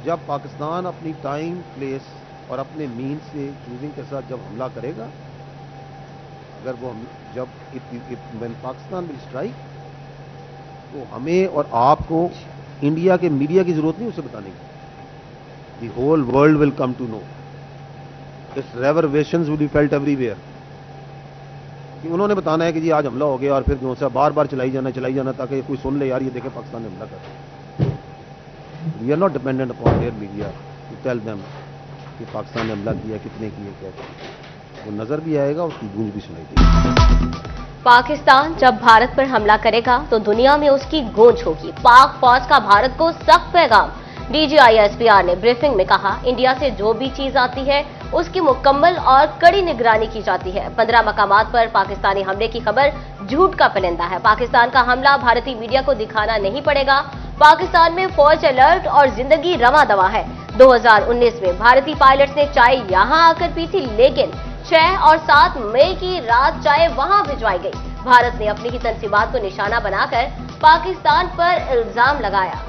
جب پاکستان اپنی time place اور اپنے مین سے چوزنگ کے ساتھ جب حملہ کرے گا، اگر وہ جب پاکستان ول اسٹرائک، تو ہمیں اور آپ کو انڈیا کے میڈیا کی ضرورت نہیں اسے بتانے کی. The whole world will come to know. Its reverberations will be felt everywhere. انہوں نے بتانا ہے کہ جی آج حملہ ہو گیا، اور پھر جو ہے بار بار چلائی جانا تاکہ کوئی سن لے، یار یہ دیکھیں پاکستان نے حملہ کر. We are not dependent upon their media to tell them کہ پاکستان نے حملہ کیا، کتنے کیے، کیا کیا. وہ نظر بھی آئے گا، اس کی گونج بھی سنائی دے گی. پاکستان جب بھارت پر حملہ کرے گا تو دنیا میں اس کی گونج ہوگی. پاک فوج کا بھارت کو سخت پیغام. D G I S P R نے بریفنگ میں کہا، انڈیا سے جو بھی چیز آتی ہے اس کی مکمل اور کڑی نگرانی کی جاتی ہے. 15 مقامات پر پاکستانی حملے کی خبر جھوٹ کا پلندہ ہے. پاکستان کا حملہ بھارتی میڈیا کو دکھانا نہیں پڑے گا. پاکستان میں فوج الرٹ اور زندگی رواں دواں ہے. 2019 میں بھارتی پائلٹس نے چائے یہاں آ کر پی تھی، لیکن 6 اور 7 مئی کی رات چائے وہاں بھجوائی گئی. بھارت نے اپنی ہی تنصیبات کو نشانہ بنا کر پاکستان پر الزام لگایا.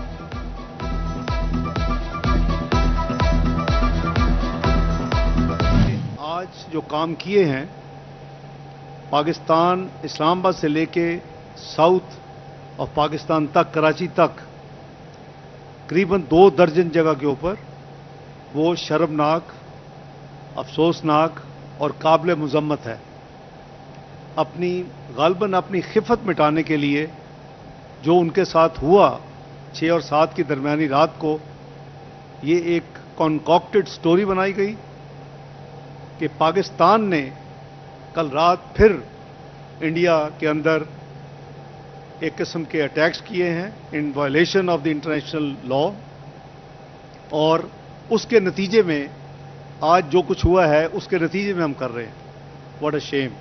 آج جو کام کیے ہیں، پاکستان اسلام آباد سے لے کے ساؤتھ اور پاکستان تک، کراچی تک قریباً 2 درجن جگہ کے اوپر، وہ شرمناک، افسوسناک اور قابل مذمت ہے. غالباً اپنی خفت مٹانے کے لیے جو ان کے ساتھ ہوا 6 اور 7 کی درمیانی رات کو، یہ ایک کنکاکٹڈ سٹوری بنائی گئی کہ پاکستان نے کل رات پھر انڈیا کے اندر ایک قسم کے اٹیکس کیے ہیں ان violation of the international law, اور اس کے نتیجے میں آج جو کچھ ہوا ہے اس کے نتیجے میں ہم کر رہے ہیں. واٹ اے شیم.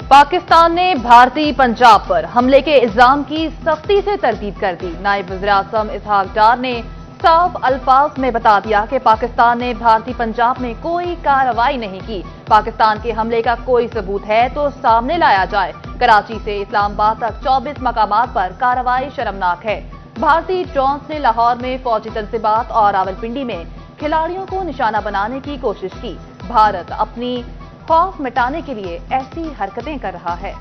پاکستان نے بھارتی پنجاب پر حملے کے الزام کی سختی سے تردید کر دی. نائب وزیر اعظم اسحاق ڈار نے صاف الفاظ میں بتا دیا کہ پاکستان نے بھارتی پنجاب میں کوئی کارروائی نہیں کی. پاکستان کے حملے کا کوئی ثبوت ہے تو سامنے لایا جائے. کراچی سے اسلام آباد تک 24 مقامات پر کارروائی شرمناک ہے. بھارتی ڈرونز نے لاہور میں فوجی تنصیبات اور راولپنڈی میں کھلاڑیوں کو نشانہ بنانے کی کوشش کی. بھارت اپنی خوف مٹانے کے لیے ایسی حرکتیں کر رہا ہے.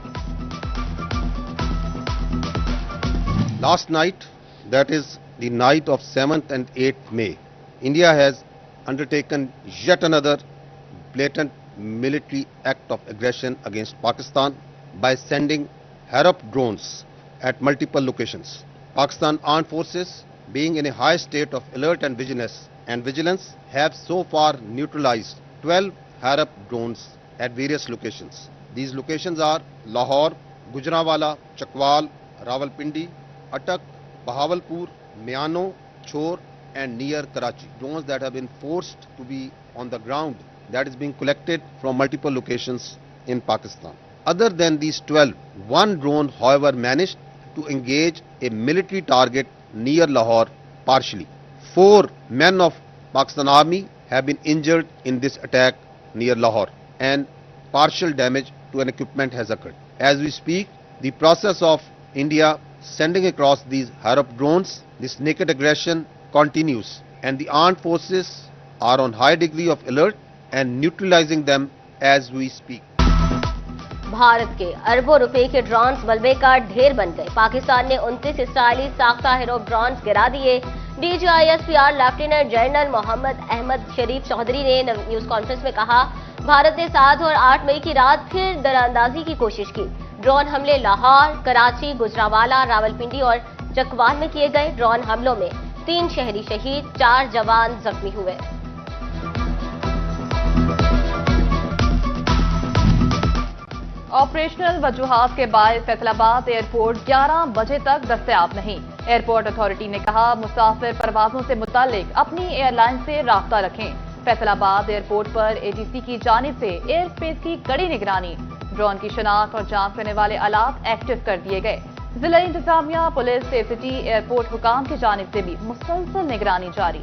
Last night, that is the night of 7th and 8th May, India has undertaken yet another blatant military act of aggression against Pakistan by sending Harop drones at multiple locations. Pakistan Armed Forces, being in a high state of alert and vigilance, have so far neutralized 12 Harop drones at various locations. These locations are Lahore, Gujranwala, Chakwal, Rawalpindi, Attak, Bahawalpur, Miano, Chor and near Karachi. Drones that have been forced to be on the ground, that is being collected from multiple locations in Pakistan. Other than these 12, one drone however managed to engage a military target near Lahore partially. 4 men of Pakistan Army have been injured in this attack near Lahore, and partial damage to an equipment has occurred. As we speak, the process of India sending across these Harop drones, this naked aggression continues, and the armed forces are on high degree of alert and neutralizing them as we speak. Bharat کے اربوں روپے کے drones ملبے کا ڈھیر بن گئے. پاکستان نے 29 اسرائیلی ساختہ ہیروپ ڈرونز گرا دیے. D G I S P R lieutenant general Muhammad Ahmed Sharif Chaudhry نے نیوز کانفرنس میں کہا، بھارت نے 7 اور 8 مئی کی رات پھر دراندازی کی کوشش کی. ڈرون حملے لاہور، کراچی، گجرانوالا، راولپنڈی اور چکوال میں کیے گئے. ڈرون حملوں میں 3 شہری شہید، 4 جوان زخمی ہوئے. آپریشنل وجوہات کے باعث فیصل آباد ایئرپورٹ 11 بجے تک دستیاب نہیں. ایئرپورٹ اتھارٹی نے کہا، مسافر پروازوں سے متعلق اپنی ایئر لائن سے رابطہ رکھیں. فیصل آباد airport per A T C کی جانب سے ایئر اسپیس کی کڑی نگرانی. ڈرون کی شناخت اور جانچ کرنے والے آلات ایکٹیو کر دیے گئے. ضلع انتظامیہ، پولیس، سیف سٹی، ایئرپورٹ حکام کی جانب سے بھی مسلسل نگرانی جاری.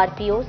RPO,